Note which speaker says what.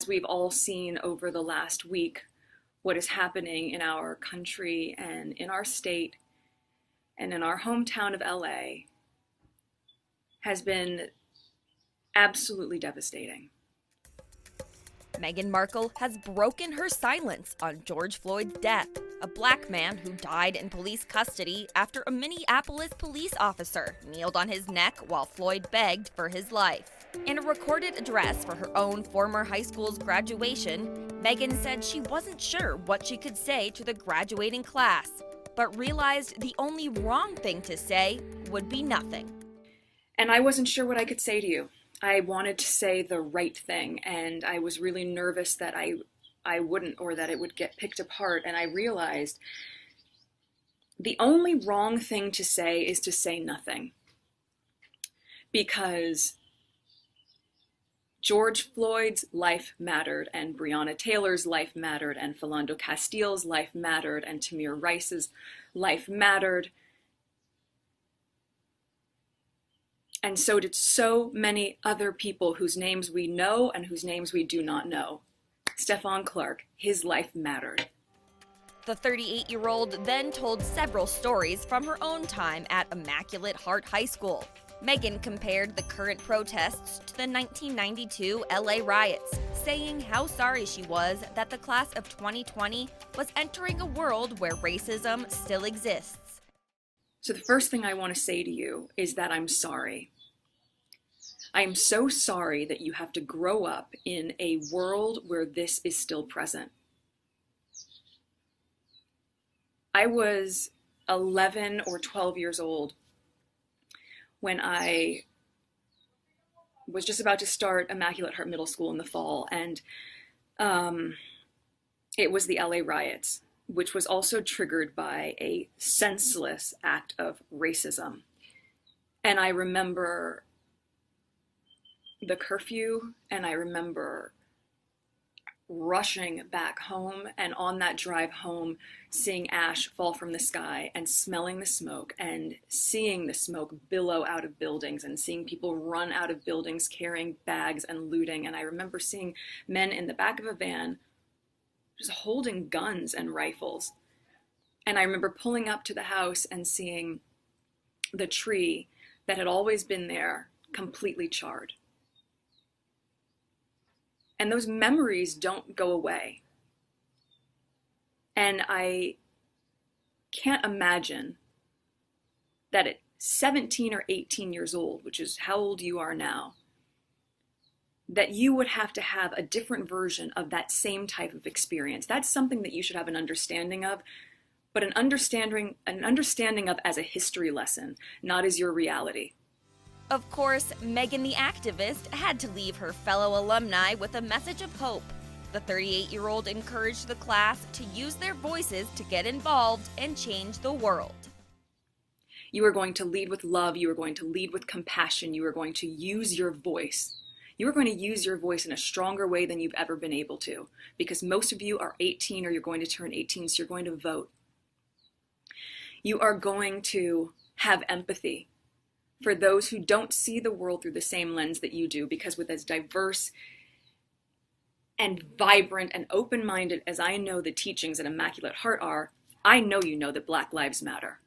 Speaker 1: as we've all seen over the last week, what is happening in our country and in our state and in our hometown of LA has been absolutely devastating.
Speaker 2: Meghan Markle has broken her silence on George Floyd's death, a black man who died in police custody after a Minneapolis police officer kneeled on his neck while Floyd begged for his life. In a recorded address for her own former high school's graduation, Meghan said she wasn't sure what she could say to the graduating class, but realized the only wrong thing to say would be nothing.
Speaker 1: And I wasn't sure what I could say to you. I wanted to say the right thing, and I was really nervous that I wouldn't, or that it would get picked apart. And I realized the only wrong thing to say is to say nothing. Because George Floyd's life mattered, and Breonna Taylor's life mattered, and Philando Castile's life mattered, and Tamir Rice's life mattered. And so did so many other people whose names we know and whose names we do not know. Stephon Clark, his life mattered.
Speaker 2: The 38-year-old then told several stories from her own time at Immaculate Heart High School. Meghan compared the current protests to the 1992 LA riots, saying how sorry she was that the class of 2020 was entering a world where racism still exists.
Speaker 1: So the first thing I want to say to you is that I'm sorry. I am so sorry that you have to grow up in a world where this is still present. I was 11 or 12 years old when I was just about to start Immaculate Heart Middle School in the fall, and it was the LA riots, which was also triggered by a senseless act of racism. And I remember the curfew, and I remember rushing back home, and on that drive home, seeing ash fall from the sky and smelling the smoke and seeing the smoke billow out of buildings and seeing people run out of buildings carrying bags and looting. And I remember seeing men in the back of a van just holding guns and rifles. And I remember pulling up to the house and seeing the tree that had always been there completely charred. And those memories don't go away. And I can't imagine that at 17 or 18 years old, which is how old you are now, that you would have to have a different version of that same type of experience. That's something that you should have an understanding of, but an understanding of as a history lesson, not as your reality.
Speaker 2: Of course, Meghan the activist had to leave her fellow alumni with a message of hope. The 38-year-old encouraged the class to use their voices to get involved and change the world.
Speaker 1: You are going to lead with love. You are going to lead with compassion. You are going to use your voice. You are going to use your voice in a stronger way than you've ever been able to, because most of you are 18 or you're going to turn 18, so you're going to vote. You are going to have empathy for those who don't see the world through the same lens that you do, because with as diverse and vibrant and open-minded as I know the teachings at Immaculate Heart are, I know you know that Black lives matter.